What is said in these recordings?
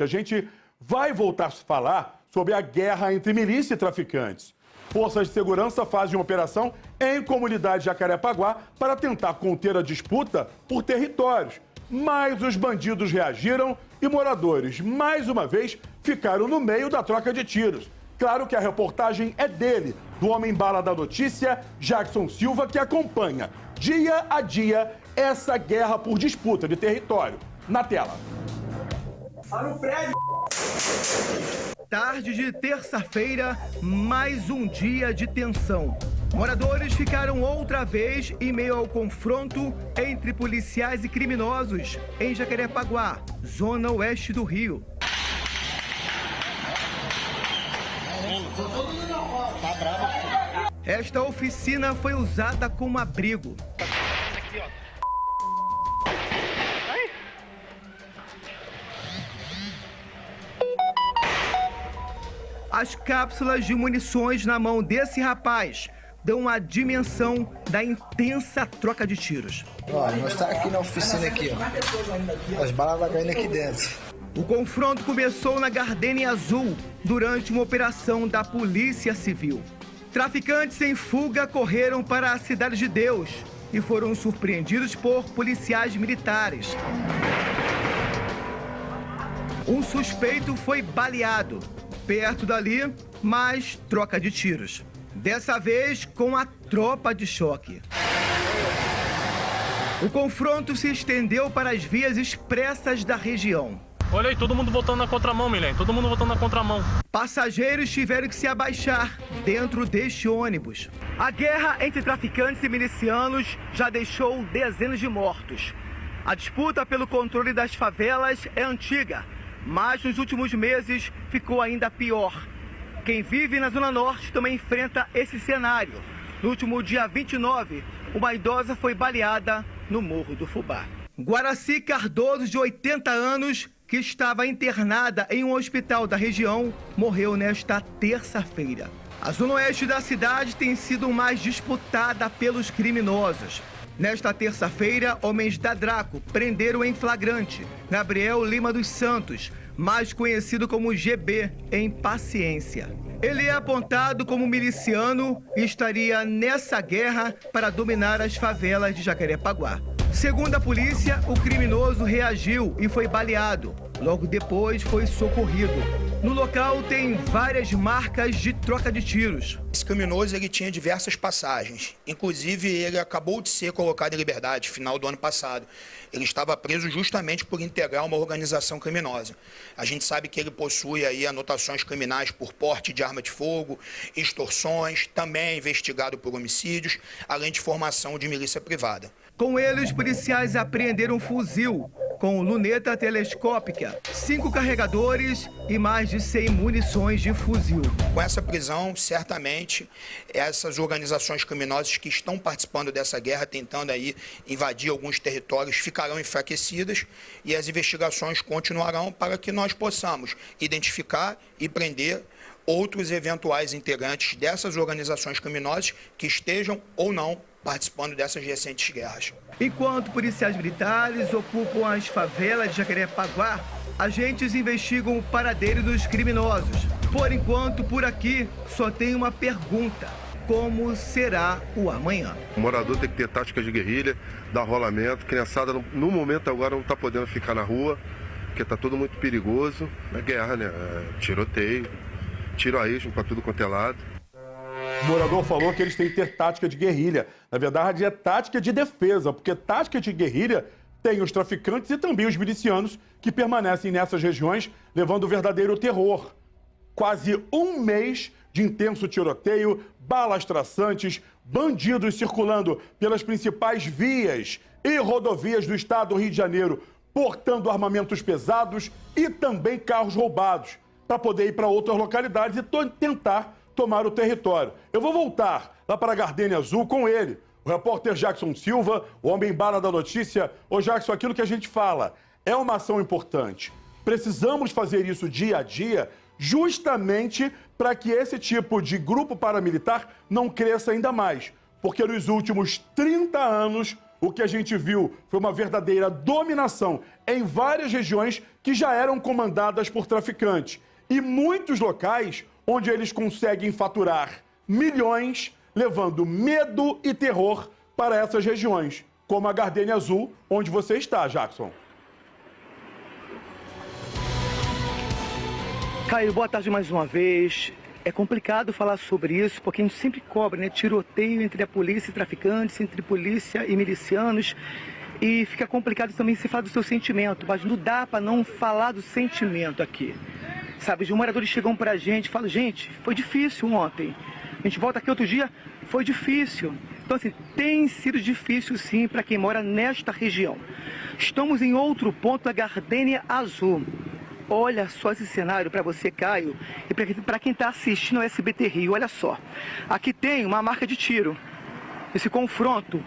A gente vai voltar a falar sobre a guerra entre milícia e traficantes. Forças de segurança fazem uma operação em comunidade de Jacarepaguá para tentar conter a disputa por territórios. Mas os bandidos reagiram e moradores, mais uma vez, ficaram no meio da troca de tiros. Claro que a reportagem é dele, do homem-bala da notícia, Jackson Silva, que acompanha dia a dia essa guerra por disputa de território. Na tela. Tarde de terça-feira, mais um dia de tensão. Moradores ficaram outra vez em meio ao confronto entre policiais e criminosos em Jacarepaguá, zona oeste do Rio. Esta oficina foi usada como abrigo. As cápsulas de munições na mão desse rapaz dão a dimensão da intensa troca de tiros. Olha, nós estamos aqui na oficina aqui, ó. As balas estão caindo aqui dentro. O confronto começou na Gardenia Azul, durante uma operação da Polícia Civil. Traficantes em fuga correram para a Cidade de Deus e foram surpreendidos por policiais militares. Um suspeito foi baleado. Perto dali, mais troca de tiros. Dessa vez com a tropa de choque. O confronto se estendeu para as vias expressas da região. Olha aí, todo mundo voltando na contramão, Milene. Todo mundo voltando na contramão. Passageiros tiveram que se abaixar dentro deste ônibus. A guerra entre traficantes e milicianos já deixou dezenas de mortos. A disputa pelo controle das favelas é antiga, mas nos últimos meses ficou ainda pior. Quem vive na Zona Norte também enfrenta esse cenário. No último dia 29, uma idosa foi baleada no Morro do Fubá. Guaraci Cardoso, de 80 anos, que estava internada em um hospital da região, morreu nesta terça-feira. A zona oeste da cidade tem sido mais disputada pelos criminosos. Nesta terça-feira, homens da Draco prenderam em flagrante Gabriel Lima dos Santos, mais conhecido como GB, em Paciência. Ele é apontado como miliciano e estaria nessa guerra para dominar as favelas de Jacarepaguá. Segundo a polícia, o criminoso reagiu e foi baleado. Logo depois foi socorrido. No local tem várias marcas de troca de tiros. Esse criminoso ele tinha diversas passagens. Inclusive, ele acabou de ser colocado em liberdade, final do ano passado. Ele estava preso justamente por integrar uma organização criminosa. A gente sabe que ele possui aí anotações criminais por porte de arma de fogo, extorsões, também é investigado por homicídios, além de formação de milícia privada. Com ele, os policiais apreenderam um fuzil com luneta telescópica, 5 carregadores e mais de 100 munições de fuzil. Com essa prisão, certamente, essas organizações criminosas que estão participando dessa guerra, tentando aí invadir alguns territórios, ficarão enfraquecidas e as investigações continuarão para que nós possamos identificar e prender outros eventuais integrantes dessas organizações criminosas que estejam ou não participando dessas recentes guerras. Enquanto policiais militares ocupam as favelas de Jacarepaguá, agentes investigam o paradeiro dos criminosos. Por enquanto, por aqui, só tem uma pergunta: como será o amanhã? O morador tem que ter táticas de guerrilha, dar rolamento. Criançada, no momento agora, não está podendo ficar na rua, porque está tudo muito perigoso. É guerra, né? Tiroteio, tiro a esmo para tudo quanto é lado. O morador falou que eles têm que ter tática de guerrilha. Na verdade, é tática de defesa, porque tática de guerrilha tem os traficantes e também os milicianos que permanecem nessas regiões, levando o verdadeiro terror. Quase um mês de intenso tiroteio, balas traçantes, bandidos circulando pelas principais vias e rodovias do estado do Rio de Janeiro, portando armamentos pesados e também carros roubados, para poder ir para outras localidades e tentar tomar o território. Eu vou voltar lá para a Gardenia Azul com ele, o repórter Jackson Silva, o homem-bala da notícia. Ô Jackson, aquilo que a gente fala é uma ação importante. Precisamos fazer isso dia a dia, justamente para que esse tipo de grupo paramilitar não cresça ainda mais. Porque nos últimos 30 anos, O que a gente viu foi uma verdadeira dominação em várias regiões que já eram comandadas por traficantes. E muitos locais onde eles conseguem faturar milhões, levando medo e terror para essas regiões, como a Gardênia Azul, onde você está, Jackson. Caio, boa tarde mais uma vez. É complicado falar sobre isso, porque a gente sempre cobra, né? Tiroteio entre a polícia e traficantes, entre polícia e milicianos. E fica complicado também se falar do seu sentimento, mas não dá para não falar do sentimento aqui. Sabe, os moradores chegam pra gente e falam, gente, foi difícil ontem. A gente volta aqui outro dia, foi difícil. Então, assim, tem sido difícil, sim, para quem mora nesta região. Estamos em outro ponto da Gardênia Azul. Olha só esse cenário para você, Caio, e para quem está assistindo ao SBT Rio, olha só. Aqui tem uma marca de tiro. Esse confronto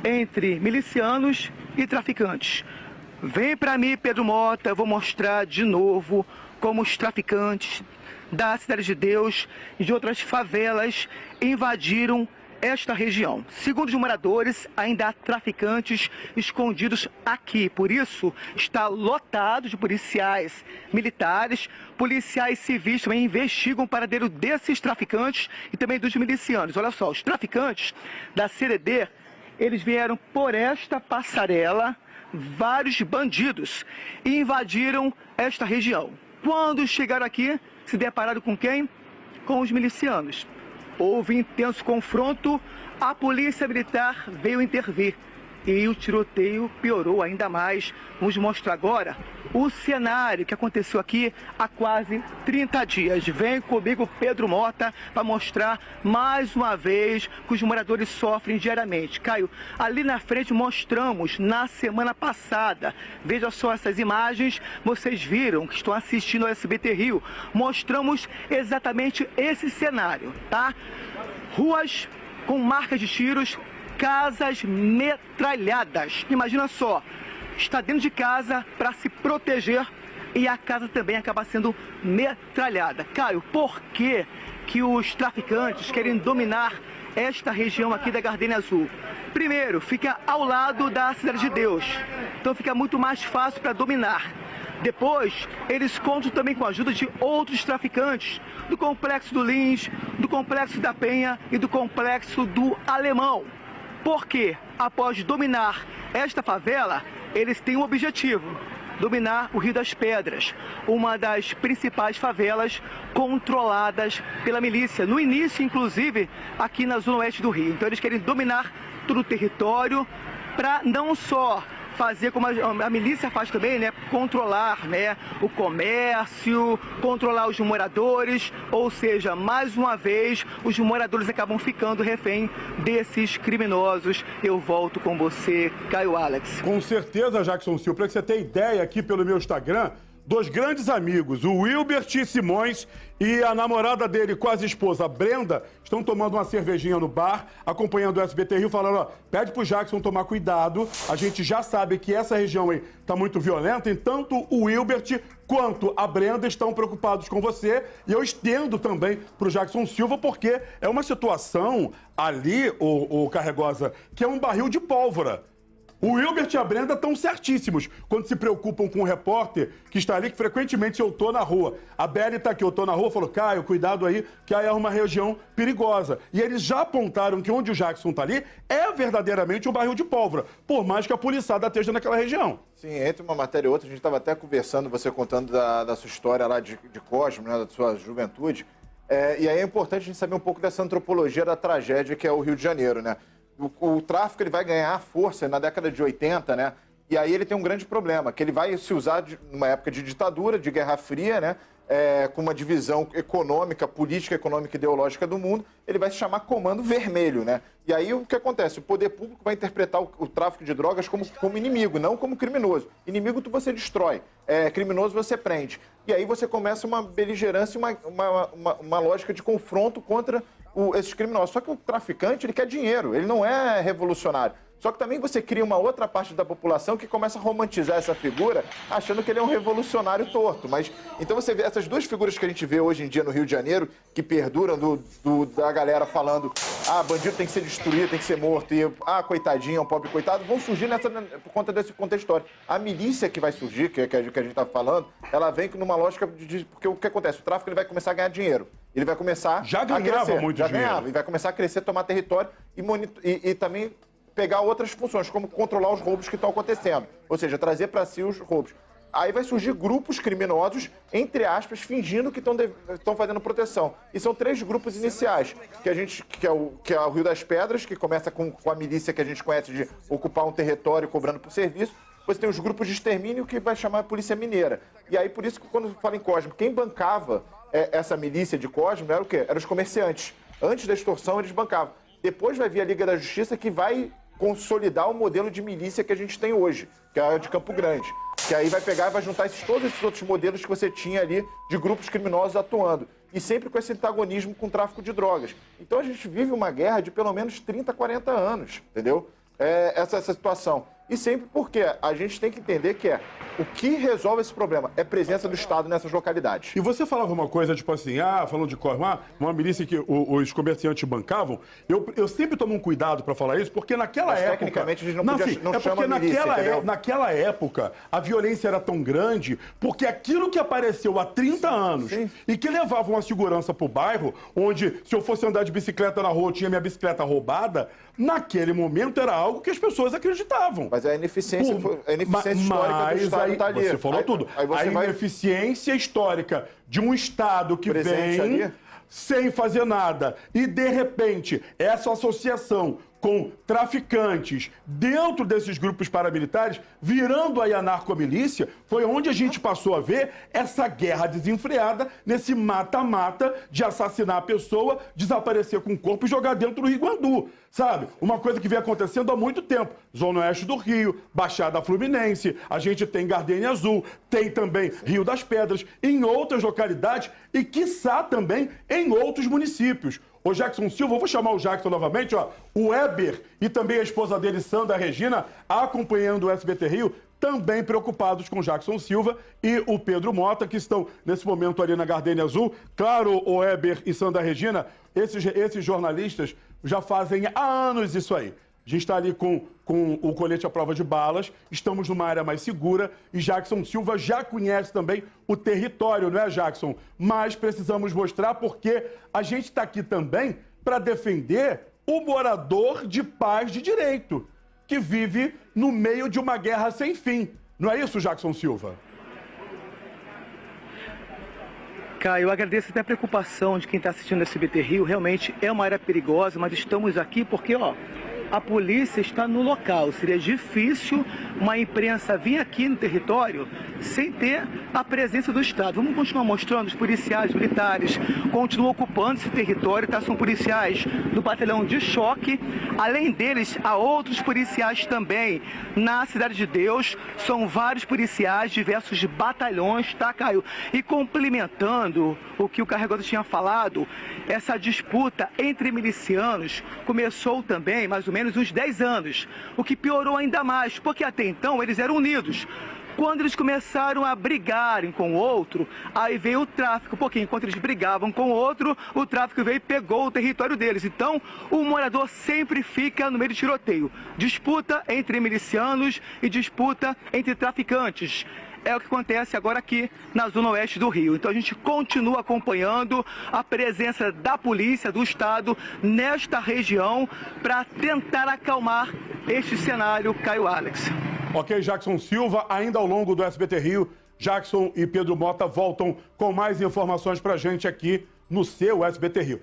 entre milicianos e traficantes. Vem para mim, Pedro Mota, eu vou mostrar de novo como os traficantes da Cidade de Deus e de outras favelas invadiram esta região. Segundo os moradores, ainda há traficantes escondidos aqui. Por isso, está lotado de policiais militares, policiais civis também investigam o paradeiro desses traficantes e também dos milicianos. Olha só, os traficantes da CDD, eles vieram por esta passarela, vários bandidos, e invadiram esta região. Quando chegaram aqui, se depararam com quem? Com os milicianos. Houve intenso confronto, a polícia militar veio intervir e o tiroteio piorou ainda mais. Vamos mostrar agora o cenário que aconteceu aqui há quase 30 dias. Vem comigo, Pedro Mota, para mostrar mais uma vez que os moradores sofrem diariamente. Caio, ali na frente mostramos na semana passada. Veja só essas imagens, vocês viram que estão assistindo ao SBT Rio. Mostramos exatamente esse cenário, tá? Ruas com marcas de tiros, casas metralhadas. Imagina só, está dentro de casa para se proteger e a casa também acaba sendo metralhada. Caio, por que os traficantes querem dominar esta região aqui da Gardênia Azul? Primeiro, fica ao lado da Cidade de Deus, então fica muito mais fácil para dominar. Depois, eles contam também com a ajuda de outros traficantes do Complexo do Lins, do Complexo da Penha e do Complexo do Alemão. Porque, após dominar esta favela, eles têm um objetivo: dominar o Rio das Pedras, uma das principais favelas controladas pela milícia. No início, inclusive, aqui na zona oeste do Rio. Então, eles querem dominar todo o território para não só fazer como a milícia faz também, né? Controlar, né, o comércio, controlar os moradores, ou seja, mais uma vez, os moradores acabam ficando refém desses criminosos. Eu volto com você, Caio Alex. Com certeza, Jackson Silva, para que você tenha ideia aqui pelo meu Instagram, dois grandes amigos, o Wilbert Simões e a namorada dele, quase esposa, Brenda, estão tomando uma cervejinha no bar, acompanhando o SBT Rio, falando, ó, pede pro Jackson tomar cuidado, a gente já sabe que essa região aí tá muito violenta, e tanto o Wilbert quanto a Brenda estão preocupados com você, e eu estendo também pro Jackson Silva, porque é uma situação ali, o Carregosa, que é um barril de pólvora. O Wilbert e a Brenda estão certíssimos quando se preocupam com o repórter que está ali, que frequentemente eu tô na rua. A Beli tá aqui, eu tô na rua, falou, Caio, cuidado aí, que aí é uma região perigosa. E eles já apontaram que onde o Jackson tá ali é verdadeiramente um barril de pólvora, por mais que a policiada esteja naquela região. Sim, entre uma matéria e outra, a gente estava até conversando, você contando da sua história lá de Cosmo, né, da sua juventude. E aí é importante a gente saber um pouco dessa antropologia da tragédia que é o Rio de Janeiro, né? O tráfico ele vai ganhar força na década de 80, né? E aí ele tem um grande problema, que ele vai se usar numa época de ditadura, de Guerra Fria, né? Com uma divisão econômica, política, econômica e ideológica do mundo, ele vai se chamar Comando Vermelho, né? E aí o que acontece? O poder público vai interpretar o tráfico de drogas como inimigo, não como criminoso. Inimigo você destrói, criminoso você prende. E aí você começa uma beligerância, uma lógica de confronto contra esses criminosos. Só que o traficante, ele quer dinheiro, ele não é revolucionário. Só que também você cria uma outra parte da população que começa a romantizar essa figura, achando que ele é um revolucionário torto. Mas então você vê essas duas figuras que a gente vê hoje em dia no Rio de Janeiro, que perduram da galera falando, bandido tem que ser destruído, tem que ser morto, e coitadinho, é um pobre coitado, vão surgir por conta desse contexto histórico. A milícia que vai surgir, que a gente está falando, ela vem numa lógica porque o que acontece? O tráfico ele vai começar a ganhar dinheiro. Ele vai começar já a ganhava crescer. muito Já dinheiro. ganhava. E vai começar a crescer, tomar território e também pegar outras funções, como controlar os roubos que estão acontecendo. Ou seja, trazer para si os roubos. Aí vai surgir grupos criminosos, entre aspas, fingindo que estão fazendo proteção. E são 3 grupos iniciais, que é o Rio das Pedras, que começa com a milícia que a gente conhece de ocupar um território cobrando por serviço. Depois tem os grupos de extermínio, que vai chamar a Polícia Mineira. E aí, por isso que quando fala em Cosmo, quem bancava essa milícia de Cosmo era o quê? Eram os comerciantes. Antes da extorsão, eles bancavam. Depois vai vir a Liga da Justiça, que vai consolidar o modelo de milícia que a gente tem hoje, que é a de Campo Grande. Que aí vai pegar e vai juntar todos esses outros modelos que você tinha ali de grupos criminosos atuando. E sempre com esse antagonismo com o tráfico de drogas. Então a gente vive uma guerra de pelo menos 30, 40 anos, entendeu? Essa situação. E sempre porque a gente tem que entender que o que resolve esse problema é a presença do Estado nessas localidades. E você falava uma coisa, tipo assim, falando de Cosmo, uma milícia que os comerciantes bancavam. Eu sempre tomo um cuidado para falar isso, porque naquela época... tecnicamente, a gente não chama milícia, entendeu? Naquela época, a violência era tão grande, porque aquilo que apareceu há 30 anos e que levava uma segurança pro bairro, onde se eu fosse andar de bicicleta na rua, eu tinha minha bicicleta roubada, naquele momento era algo que as pessoas acreditavam. Mas a ineficiência histórica do Estado está ali. Você falou tudo. A ineficiência histórica de um Estado que vem ali sem fazer nada e, de repente, essa associação com traficantes dentro desses grupos paramilitares, virando aí a narcomilícia, foi onde a gente passou a ver essa guerra desenfreada, nesse mata-mata de assassinar a pessoa, desaparecer com o corpo e jogar dentro do Rio Guandu, sabe? Uma coisa que vem acontecendo há muito tempo. Zona Oeste do Rio, Baixada Fluminense, a gente tem Gardênia Azul, tem também Rio das Pedras, em outras localidades e, quiçá, também em outros municípios. O Jackson Silva, eu vou chamar o Jackson novamente, o Weber e também a esposa dele, Sandra Regina, acompanhando o SBT Rio, também preocupados com o Jackson Silva e o Pedro Mota, que estão nesse momento ali na Gardênia Azul. Claro, o Weber e Sandra Regina, esses jornalistas já fazem há anos isso aí. A gente está ali com o colete à prova de balas, estamos numa área mais segura e Jackson Silva já conhece também o território, não é, Jackson? Mas precisamos mostrar porque a gente está aqui também para defender o morador de paz de direito, que vive no meio de uma guerra sem fim. Não é isso, Jackson Silva? Caio, eu agradeço até a preocupação de quem está assistindo esse SBT Rio. Realmente é uma área perigosa, mas estamos aqui porque, a polícia está no local. Seria difícil uma imprensa vir aqui no território sem ter a presença do Estado. Vamos continuar mostrando os policiais militares continuam ocupando esse território, tá? São policiais do batalhão de choque. Além deles, há outros policiais também na Cidade de Deus. São vários policiais, diversos batalhões, tá, Caio? E complementando o que o carregador tinha falado, essa disputa entre milicianos começou também mais ou menos uns 10 anos, o que piorou ainda mais, porque até então eles eram unidos. Quando eles começaram a brigarem com o outro, aí veio o tráfico, porque enquanto eles brigavam com o outro, o tráfico veio e pegou o território deles. Então, o morador sempre fica no meio de tiroteio. Disputa entre milicianos e disputa entre traficantes. É o que acontece agora aqui na Zona Oeste do Rio. Então a gente continua acompanhando a presença da polícia, do Estado, nesta região para tentar acalmar este cenário, Caio Alex. Ok, Jackson Silva, ainda ao longo do SBT Rio, Jackson e Pedro Mota voltam com mais informações pra gente aqui no seu SBT Rio.